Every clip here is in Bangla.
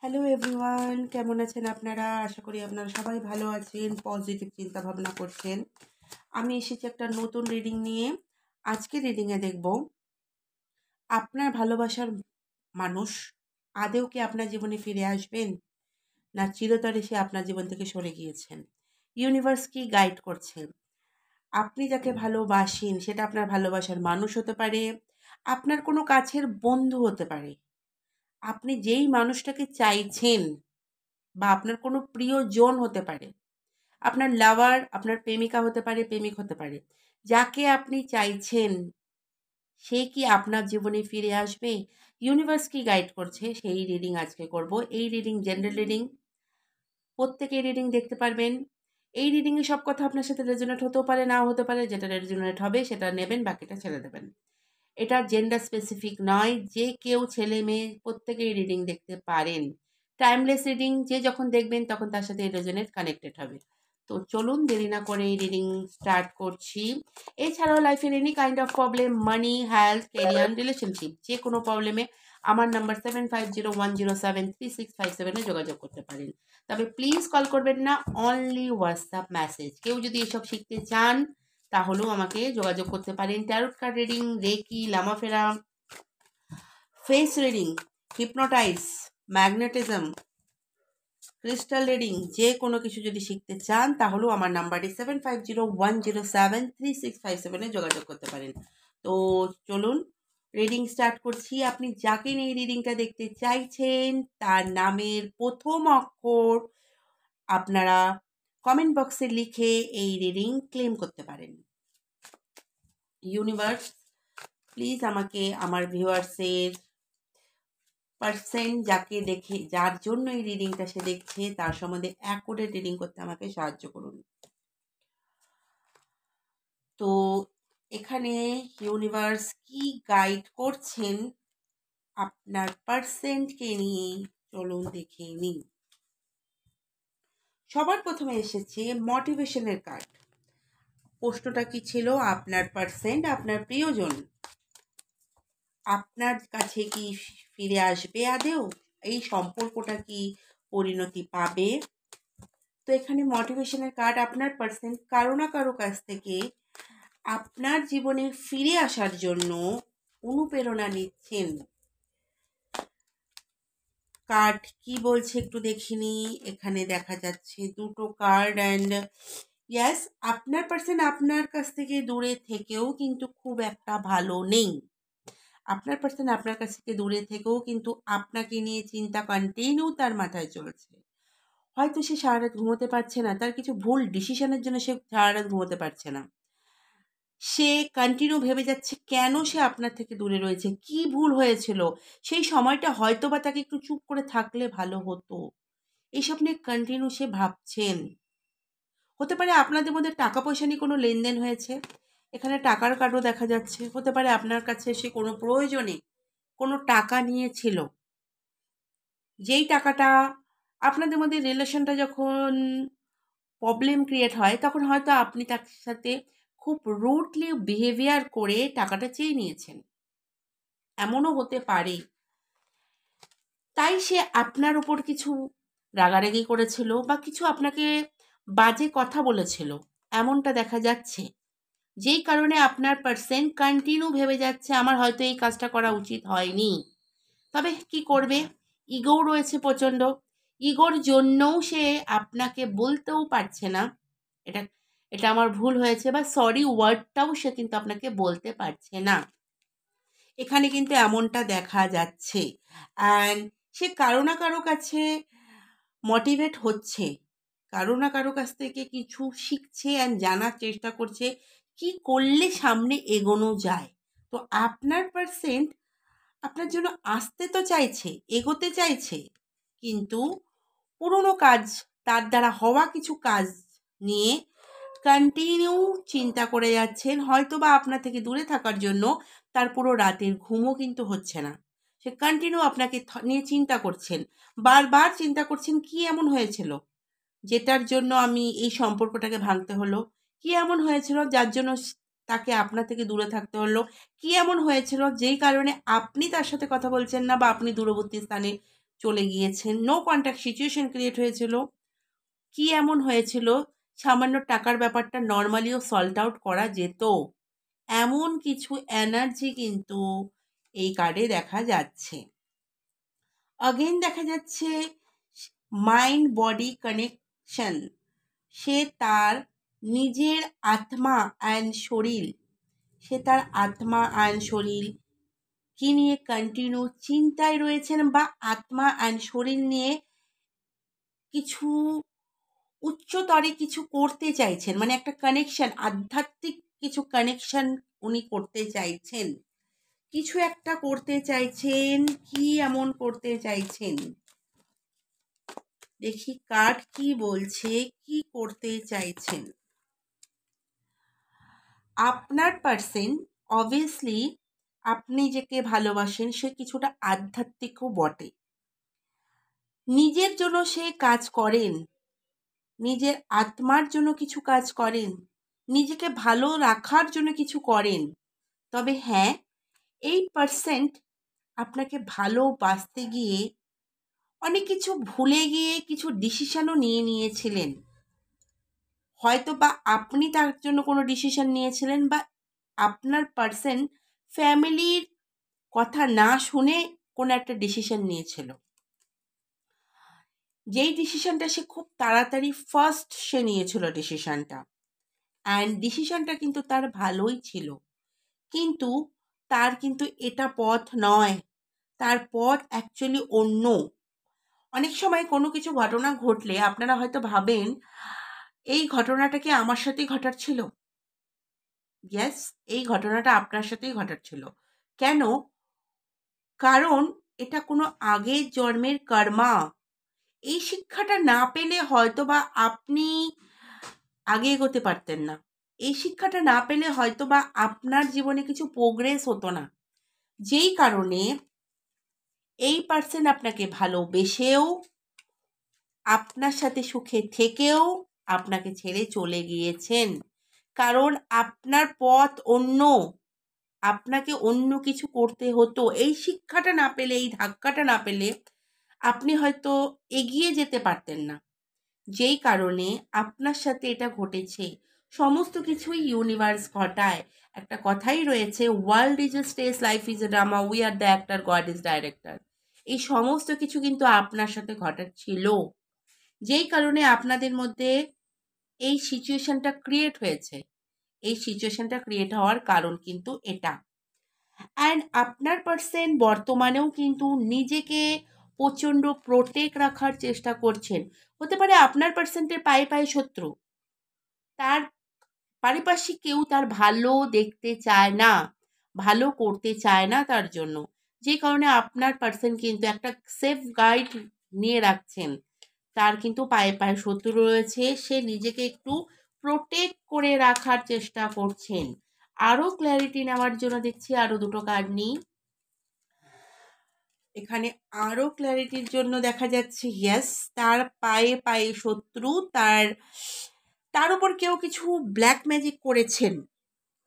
হ্যালো এভরিওয়ান, কেমন আছেন আপনারা? আশা করি আপনারা সবাই ভালো আছেন, পজিটিভ চিন্তা ভাবনা করছেন। আমি এসেছি একটা নতুন রিডিং নিয়ে। আজকে রিডিংয়ে দেখব আপনার ভালোবাসার মানুষ আদৌ কি আপনার জীবনে ফিরে আসবেন, না চিরতরে সে আপনার জীবন থেকে সরে গিয়েছেন। ইউনিভার্স কি গাইড করছে? আপনি যাকে ভালোবাসেন সেটা আপনার ভালোবাসার মানুষ হতে পারে, আপনার কোনো কাছের বন্ধু হতে পারে, আপনি যেই মানুষটাকে চাইছেন বা আপনার কোনো প্রিয়জন হতে পারে, আপনার লাভার, আপনার প্রেমিকা হতে পারে, প্রেমিক হতে পারে। যাকে আপনি চাইছেন সে কি আপনার জীবনে ফিরে আসবে? ইউনিভার্স কি গাইড করছে সেই রিডিং আজকে করব। এই রিডিং জেনারেল রিডিং, প্রত্যেকে রিডিং দেখতে পারবেন। এই রিডিংয়ে সব কথা আপনার সাথে রেজোনেট হতেও পারে, নাও হতে পারে। যেটা রেজোনেট হবে সেটা নেবেন, বাকিটা ছেড়ে দেবেন। এটা জেন্ডার স্পেসিফিক নয়, যে কেউ ছেলে মেয়ে প্রত্যেকেই রিডিং দেখতে পারেন। টাইমলেস রিডিং, যে যখন দেখবেন তখন তার সাথে রেজোনেট কানেক্টেড হবে। তো চলুন দেরি না করে এই রিডিং স্টার্ট করছি। এছাড়াও লাইফের any kind of problem, money, health, career, relationship, যে কোনো প্রবলেমে আমার নাম্বার 7501073657 যোগাযোগ করতে পারেন। তবে প্লিজ কল করবেন না, অনলি হোয়াটসঅ্যাপ মেসেজ। কেউ যদি এসব শিখতে চান তাহলেও আমাকে যোগাযোগ করতে পারেন। ট্যারোট কার্ড রিডিং, রেকি, লামাফেরা, face reading, hypnotize, magnetism, crystal reading, যে কোনো কিছু যদি শিখতে চান তাহলেও আমার নাম্বারটি 7501073657 যোগাযোগ করতে পারেন। তো চলুন রিডিং স্টার্ট করছি। আপনি যাকে নিয়ে রিডিংটা দেখতে চাইছেন তার নামের প্রথম অক্ষর আপনারা কমেন্ট বক্সে লিখে এই রিডিং ক্লেম করতে পারেন। ইউনিভার্স প্লিজ আমাকে আমার ভিউয়ার্সের পার্সেন্ট, যাকে দেখে, যার জন্য এই রিডিংটা সে দেখছে, তার সম্বন্ধে অ্যাকুরেট রিডিং করতে আমাকে সাহায্য করুন। তো এখানে ইউনিভার্স কি গাইড করছেন আপনার পার্সেন্টকে নিয়ে, চলুন দেখে নিই। সবার প্রথমে এসেছে মোটিভেশনের কার্ড। প্রশ্নটা কি ছিল? আপনার পার্সেন্ট, আপনার প্রিয়জন আপনার কাছে কি ফিরে আসবে আদেও? এই সম্পর্কটা কি পরিণতি পাবে? তো এখানে মোটিভেশনের কার্ড, আপনার পার্সন কারো না কারো কাছ থেকে আপনার জীবনে ফিরে আসার জন্য অনুপ্রেরণা নিচ্ছেন। কার্ড কি বলছে একটু দেখিনি। এখানে দেখা যাচ্ছে দুটো কার্ড অ্যান্ড ইয়াস, আপনার পার্সন আপনার কাছ থেকে দূরে থেকেও কিন্তু খুব একটা ভালো নেই। আপনার পার্সন আপনার কাছ থেকে দূরে থেকেও কিন্তু আপনাকে নিয়ে চিন্তা কন্টিনিউ তার মাথায় চলছে। হয়তো সে সারা রাত ঘুমোতে পারছে না, তার কিছু ভুল ডিসিশনের জন্য সে সারা রাত ঘুমোতে পারছে না। সে কন্টিনিউ ভেবে যাচ্ছে কেন সে আপনার থেকে দূরে রয়েছে, কি ভুল হয়েছিল, সেই সময়টা হয়তো বা তাকে একটু চুপ করে থাকলে ভালো হতো। এইসব নিয়ে কন্টিনিউ সে ভাবছেন। হতে পারে আপনাদের মধ্যে টাকা পয়সা নিয়ে কোনো লেনদেন হয়েছে, এখানে টাকার কার্ডও দেখা যাচ্ছে। হতে পারে আপনার কাছে সে কোনো প্রয়োজনে কোনো টাকা নিয়েছিল, যেই টাকাটা আপনাদের মধ্যে রিলেশনটা যখন প্রবলেম ক্রিয়েট হয় তখন হয়তো আপনি তার সাথে খুব রুডলি বিহেভিয়ার করে টাকাটা চেয়ে নিয়েছেন, এমনও হতে পারে। তাই সে আপনার উপর কিছু রাগারাগি করেছিল বা কিছু আপনাকে বাজে কথা বলেছিল, এমনটা দেখা যাচ্ছে। যেই কারণে আপনার পার্সন কন্টিনিউ ভেবে যাচ্ছে আমার হয়তো এই কাজটা করা উচিত হয়নি। তবে কি করবে, ইগোও রয়েছে প্রচণ্ড। ইগোর জন্যও সে আপনাকে বলতেও পারছে না এটা এটা আমার ভুল হয়েছে, বা সরি ওয়ার্ডটাও সে কিন্তু আপনাকে বলতে পারছে না। এখানে কিন্তু এমনটা দেখা যাচ্ছে। অ্যান্ড সে কারো না কারো কাছে মোটিভেট হচ্ছে, কারো না কারো কাছ থেকে কিছু শিখছে অ্যান্ড জানার চেষ্টা করছে কি করলে সামনে এগোনো যায়। তো আপনার পার্সেন্ট আপনার জন্য আসতে তো চাইছে, এগোতে চাইছে, কিন্তু পুরনো কাজ, তার দ্বারা হওয়া কিছু কাজ নিয়ে কন্টিনিউ চিন্তা করে যাচ্ছেন। হয়তো বা আপনার থেকে দূরে থাকার জন্য তার পুরো রাতের ঘুমও কিন্তু হচ্ছে না। সে কন্টিনিউ আপনাকে নিয়ে চিন্তা করছেন, বারবার চিন্তা করছেন কি এমন হয়েছিল যেটার জন্য আমি এই সম্পর্কটাকে ভাঙতে হলো, কি এমন হয়েছিল যার জন্য তাকে আপনার থেকে দূরে থাকতে হলো, কি এমন হয়েছিল যেই কারণে আপনি তার সাথে কথা বলছেন না বা আপনি দূরবর্তী স্থানে চলে গিয়েছেন। নো কন্ট্যাক্ট সিচুয়েশন ক্রিয়েট হয়েছিল। কি এমন হয়েছিল? সামান্য টাকার ব্যাপারটা নর্মালিও সল্ট আউট করা যেত, এমন কিছু এনার্জি কিন্তু এই কার্ডে দেখা যাচ্ছে। অগেন দেখা যাচ্ছে মাইন্ড বডি কানেকশন। সে তার নিজের আত্মা অ্যান্ড শরীর, কি নিয়ে কন্টিনিউ চিন্তায় রয়েছেন, বা আত্মা অ্যান্ড শরীর নিয়ে কিছু উচ্চতরে কিছু করতে চাইছেন, মানে একটা কানেকশন, আধ্যাত্মিক কিছু কানেকশন উনি করতে চাইছেন, কিছু একটা করতে চাইছেন। কি এমন করতে চাইছেন দেখি কার্ড কি বলছে, কি করতে চাইছেন। আপনার পার্সন অবভিয়াসলি, আপনি যাকে ভালোবাসেন সে কিছুটা আধ্যাত্মিকও বটে। নিজের জন্য সে কাজ করেন, নিজের আত্মার জন্য কিছু কাজ করেন, নিজেকে ভালো রাখার জন্য কিছু করেন। তবে হ্যাঁ, এই পার্সেন্ট আপনাকে ভালোবাসতে গিয়ে অনেক কিছু ভুলে গিয়ে কিছু ডিসিশনও নিয়েছিলেন। হয়তো বা আপনি তার জন্য কোনো ডিসিশন নিয়েছিলেন, বা আপনার পার্সন ফ্যামিলির কথা না শুনে কোনো একটা ডিসিশন নিয়েছিল। যেই ডিসিশনটা সে খুব তাড়াতাড়ি সে নিয়েছিল ডিসিশনটা, অ্যান্ড ডিসিশনটা কিন্তু তার ভালোই ছিল, কিন্তু তার কিন্তু এটা পথ নয়, তার পথ অ্যাকচুয়ালি অন্য। অনেক সময় কোনো কিছু ঘটনা ঘটলে আপনারা হয়তো ভাবেন এই ঘটনাটা কি আমার সাথেই ঘটার ছিল। ইয়েস, এই ঘটনাটা আপনার সাথেই ঘটার ছিল। কেন? কারণ এটা কোনো আগের জন্মের কর্মা। এই শিক্ষাটা না পেলে হয়তো বা আপনি আগে এগোতে পারতেন না। এই শিক্ষাটা না পেলে হয়তো বা আপনার জীবনে কিছু প্রোগ্রেস হতো না। যেই কারণে এই পার্সন আপনাকে ভালোবেসেও, আপনার সাথে সুখে থেকেও আপনাকে ছেড়ে চলে গিয়েছেন। কারণ আপনার পথ অন্য, আপনাকে অন্য কিছু করতে হতো। এই শিক্ষাটা না পেলে, এই ধাক্কাটা না পেলে আপনি হয়তো এগিয়ে যেতে পারতেন না। যেই কারণে আপনার সাথে এটা ঘটেছে। সমস্ত কিছুই ইউনিভার্স ঘটায়। একটা কথাই রয়েছে, world is a stage, life is a drama, we are the actor, god is director. এই সমস্ত কিছু কিন্তু আপনার সাথে ঘটাচ্ছিল, যেই কারণে আপনাদের মধ্যে এই সিচুয়েশনটা ক্রিয়েট হয়েছে। এই সিচুয়েশনটা ক্রিয়েট হওয়ার কারণ কিন্তু এটা। অ্যান্ড আপনার পার্সন বর্তমানেও কিন্তু নিজেকে প্রচণ্ড প্রোটেক্ট রাখার চেষ্টা করছেন। হতে পারে আপনার পার্সেন্টের পায়ে পায়ে শত্রু, তার পারিপার্শ্বিক কেউ তার ভালো দেখতে চায় না, ভালো করতে চায় না তার জন্য। যে কারণে আপনার পার্সন কিন্তু একটা সেফ গাইড নিয়ে রাখছেন। তার কিন্তু পায়ে পায়ে শত্রু রয়েছে, সে নিজেকে একটু প্রোটেক্ট করে রাখার চেষ্টা করছেন। আরও ক্ল্যারিটি নেওয়ার জন্য দেখছি আরও দুটো কার্ড নিই। এখানে আরও ক্ল্যারিটির জন্য দেখা যাচ্ছে ইয়েস, তার পায়ে পায়ে শত্রু, তার উপর কেউ কিছু ব্ল্যাক ম্যাজিক করেছেন,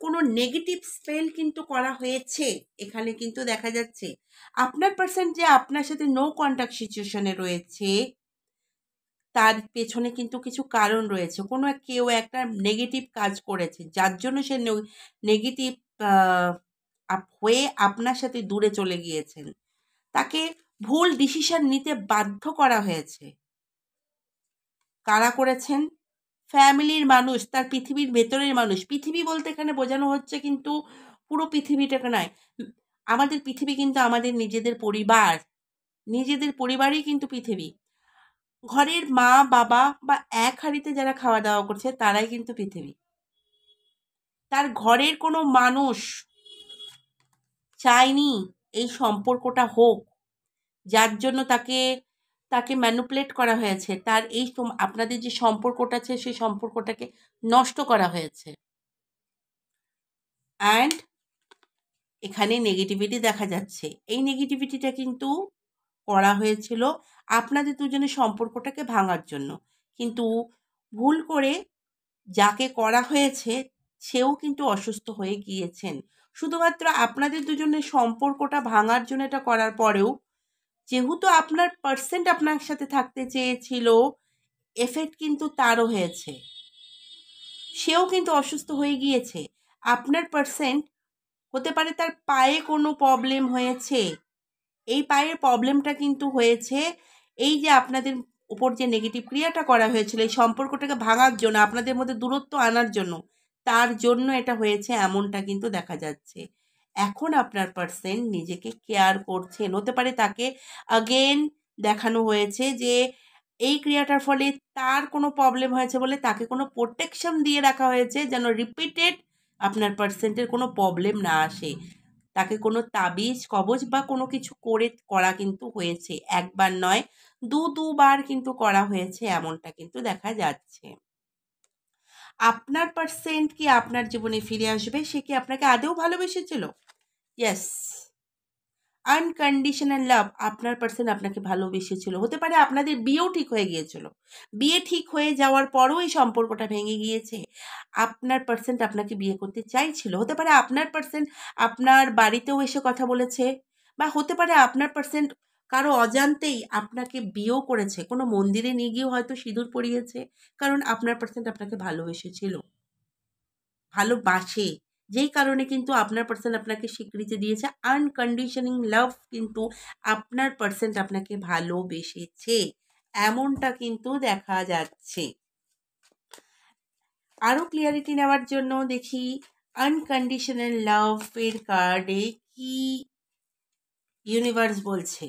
কোনো নেগেটিভ স্পেল কিন্তু করা হয়েছে। এখানে কিন্তু দেখা যাচ্ছে আপনার পার্সন যে আপনার সাথে নো কন্ট্যাক্ট সিচুয়েশনে রয়েছে, তার পেছনে কিন্তু কিছু কারণ রয়েছে। কোনো কেউ একটা নেগেটিভ কাজ করেছে, যার জন্য সে নেগেটিভ হয়ে আপনার সাথে দূরে চলে গিয়েছেন। তাকে ভুল ডিসিশন নিতে বাধ্য করা হয়েছে। কারা করেছেন? ফ্যামিলির মানুষ, তার পৃথিবীর ভেতরের মানুষ। পৃথিবী বলতে এখানে বোঝানো হচ্ছে কিন্তু পুরো পৃথিবীটাকে নয়। আমাদের পৃথিবী কিন্তু আমাদের নিজেদের পরিবার, নিজেদের পরিবারই কিন্তু পৃথিবী। ঘরের মা বাবা বা এক হাঁড়িতে যারা খাওয়া দাওয়া করছে তারাই কিন্তু পৃথিবী। তার ঘরের কোনো মানুষ চায়নি এই সম্পর্কটা হোক, যার জন্য তাকে ম্যানিপুলেট করা হয়েছে। তার এই আপনাদের যে সম্পর্কটা আছে সেই সম্পর্কটাকে নষ্ট করা হয়েছে। অ্যান্ড এখানে নেগেটিভিটি দেখা যাচ্ছে। এই নেগেটিভিটিটা কিন্তু করা হয়েছিল আপনাদের দুজনের সম্পর্কটাকে ভাঙার জন্য, কিন্তু ভুল করে যাকে করা হয়েছে সেও কিন্তু অসুস্থ হয়ে গিয়েছেন। শুধুমাত্র আপনাদের দুজনের সম্পর্কটা ভাঙার জন্য এটা করার পরেও যেহেতু আপনার পার্সেন্ট আপনার সাথে থাকতে চেয়েছিল, এফেক্ট কিন্তু তারও হয়েছে, সেও কিন্তু অসুস্থ হয়ে গিয়েছে। আপনার পার্সেন্ট হতে পারে তার পায়ে কোনো প্রবলেম হয়েছে, এই পায়ের প্রবলেমটা কিন্তু হয়েছে এই যে আপনাদের উপর যে নেগেটিভ ক্রিয়াটা করা হয়েছিল এই সম্পর্কটাকে ভাঙার জন্য, আপনাদের মধ্যে দূরত্ব আনার জন্য, তার জন্য এটা হয়েছে এমনটা কিন্তু দেখা যাচ্ছে। এখন আপনার পার্সেন্ট নিজেকে কেয়ার করছেন, হতে পারে তাকে আগেন দেখানো হয়েছে যে এই ক্রিয়াটার ফলে তার কোনো প্রবলেম হয়েছে বলে তাকে কোনো প্রোটেকশন দিয়ে রাখা হয়েছে যেন রিপিটেড আপনার পার্সেন্টের কোনো প্রবলেম না আসে। তাকে কোনো তাবিজ কবজ বা কোনো কিছু করা কিন্তু হয়েছে, একবার নয় দুবার কিন্তু করা হয়েছে, এমনটা কিন্তু দেখা যাচ্ছে। আপনার পার্সেন্ট কি আপনার জীবনে ফিরে আসবে? সে কি আপনাকে আদৌ ভালোবেসেছিল? ইয়েস, আনকন্ডিশনাল লাভ, আপনার পার্সন আপনাকে ভালোবেসেছিল। হতে পারে আপনাদের বিয়েও ঠিক হয়ে গিয়েছিল, বিয়ে ঠিক হয়ে যাওয়ার পরও এই সম্পর্কটা ভেঙে গিয়েছে। আপনার পার্সেন্ট আপনাকে বিয়ে করতে চাইছিল, হতে পারে আপনার পার্সেন্ট আপনার বাড়িতেও এসে কথা বলেছে, বা হতে পারে আপনার পার্সেন্ট কারো অজান্তেই আপনাকে বিয়েও করেছে, কোনো মন্দিরে নিয়ে গিয়েও হয়তো সিঁদুর পরিয়েছে, কারণ আপনার পার্সেন্ট আপনাকে ভালোবেসেছিল, ভালোবাসে, যেই কারণে কিন্তু আপনার পার্সন আপনাকে স্বীকৃতি দিয়েছে। আনকন্ডিশনিং লাভ কিন্তু আপনার পার্সেন্ট আপনাকে ভালোবেসেছে, এমনটা কিন্তু দেখা যাচ্ছে। আরও ক্লিয়ারিটি নেওয়ার জন্য দেখি আনকন্ডিশনাল লাভের কার্ডে কি ইউনিভার্স বলছে।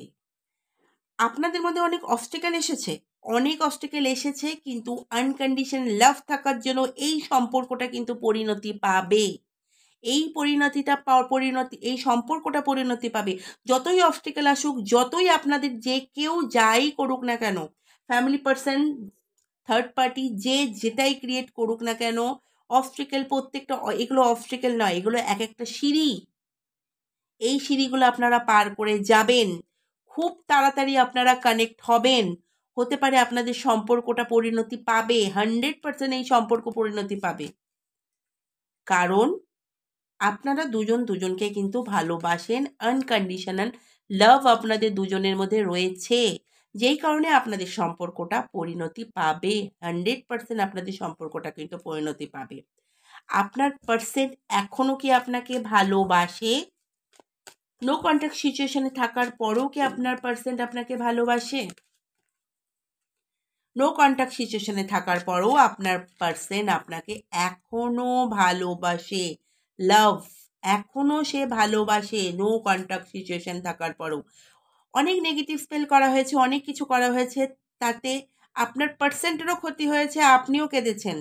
আপনাদের মধ্যে অনেক অবস্টেকেল এসেছে, কিন্তু আনকন্ডিশনাল লাভ থাকার জন্য এই সম্পর্কটা কিন্তু পরিণতি পাবে, এই সম্পর্কটা পরিণতি পাবে। যতই অবস্টেকেল আসুক, যতই আপনাদের যে কেউ যাই করুক না কেন, ফ্যামিলি পার্সন, থার্ড পার্টি, যে যেটাই ক্রিয়েট করুক না কেন, অবস্টেকেল প্রত্যেকটা, এগুলো অবস্টেকেল নয়, এগুলো এক একটা সিঁড়ি। এই সিঁড়িগুলো আপনারা পার করে যাবেন, খুব তাড়াতাড়ি আপনারা কানেক্ট হবেন। হতে পারে আপনাদের সম্পর্কটা পরিণতি পাবে, 100% এই সম্পর্ক পরিণতি পাবে, কারণ আপনারা দুজন দুজনকে কিন্তু ভালোবাসেন। আনকন্ডিশনাল লাভ আপনাদের দুজনের মধ্যে রয়েছে, যেই কারণে আপনাদের সম্পর্কটা পরিণতি পাবে, 100% আপনাদের সম্পর্কটা কিন্তু পরিণতি পাবে। আপনার পার্সেন্ট এখনও কি আপনাকে ভালোবাসে? নো কন্ট্যাক্ট সিচুয়েশনে থাকার পরেও কি আপনার পার্সেন্ট আপনাকে ভালোবাসে? নো কন্ট্যাক্ট সিচুয়েশনে থাকার পরেও আপনার পার্সেন্ট আপনাকে এখনও ভালোবাসে, লাভ, এখনও সে ভালোবাসে নো কন্ট্যাক্ট সিচুয়েশন থাকার পরেও। অনেক নেগেটিভ স্পেল করা হয়েছে, অনেক কিছু করা হয়েছে, তাতে আপনার পার্সেন্টেরও ক্ষতি হয়েছে, আপনিও কেঁদেছেন,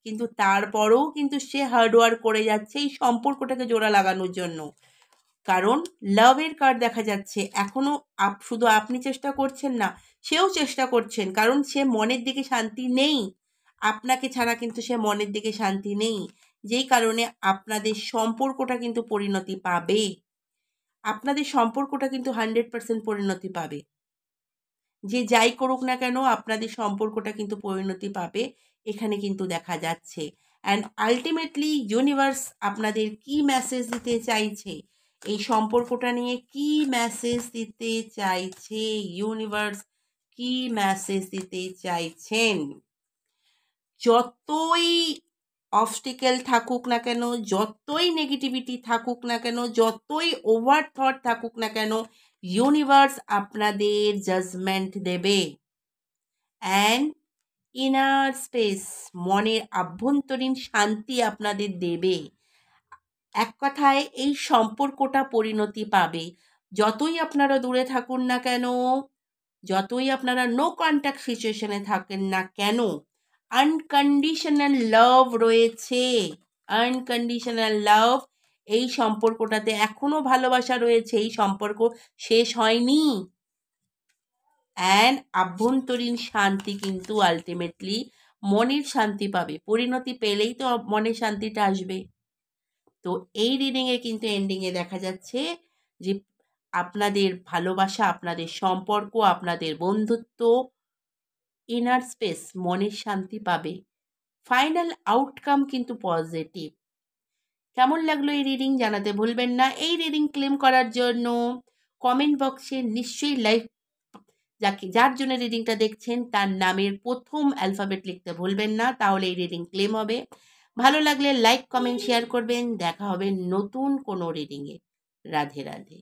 কিন্তু তারপরেও কিন্তু সে হার্ডওয়ার্ক করে যাচ্ছে এই সম্পর্কটাকে জোড়া লাগানোর জন্য। কারণ লাভের কার্ড দেখা যাচ্ছে, এখনও শুধু আপনি চেষ্টা করছেন না, সেও চেষ্টা করছেন, কারণ সে মনের দিকে শান্তি নেই, আপনাকে ছাড়া কিন্তু সে মনের দিকে শান্তি নেই, যেই কারণে আপনাদের সম্পর্কটা কিন্তু পরিণতি পাবে, আপনাদের সম্পর্কটা কিন্তু 100% পরিণতি পাবে। যে যাই করুক না কেন আপনাদের সম্পর্কটা কিন্তু পরিণতি পাবে, এখানে কিন্তু দেখা যাচ্ছে। অ্যান্ড আলটিমেটলি ইউনিভার্স আপনাদের কি মেসেজ দিতে চাইছে, এই সম্পর্কটা নিয়ে কি মেসেজ দিতে চাইছে ইউনিভার্স, কি মেসেজ দিতে চাইছেন? যতই অবস্টিকেল থাকুক না কেন, যতই নেগেটিভিটি থাকুক না কেন, যতই ওভার থট থাকুক না কেন, ইউনিভার্স আপনাদের জাজমেন্ট দেবে। অ্যান্ড ইনার স্পেস, মনের আভ্যন্তরীণ শান্তি আপনাদের দেবে। এক কথায় এই সম্পর্কটা পরিণতি পাবে। যতই আপনারা দূরে থাকুন না কেন, যতই আপনারা নো কন্ট্যাক্ট সিচুয়েশনে থাকেন না কেন, আনকন্ডিশনাল লাভ রয়েছে, আনকন্ডিশনাল লাভ, এই সম্পর্কটাতে এখনো ভালোবাসা রয়েছে, এই সম্পর্ক শেষ হয়নি। অ্যান্ড আভ্যন্তরীণ শান্তি কিন্তু আলটিমেটলি মনের শান্তি পাবে, পরিণতি পেলেই তো মনের শান্তিটা আসবে। তো এই রিডিংয়ে কিন্তু এন্ডিংয়ে দেখা যাচ্ছে যে আপনাদের ভালোবাসা, আপনাদের সম্পর্ক, আপনাদের বন্ধুত্ব, ইনার স্পেস, মনের শান্তি পাবে, ফাইনাল আউটকাম কিন্তু পজিটিভ। কেমন লাগলো এই রিডিং জানাতে ভুলবেন না। এই রিডিং ক্লেম করার জন্য কমেন্ট বক্সে নিশ্চয়ই লাইক যার জন্য রিডিংটা দেখছেন তার নামের প্রথম অ্যালফাবেট লিখতে ভুলবেন না, তাহলে এই রিডিং ক্লেম হবে। ভালো লাগলে লাইক, কমেন্ট, শেয়ার করবেন। দেখা হবে নতুন কোনো রিডিংয়ে। রাধে রাধে।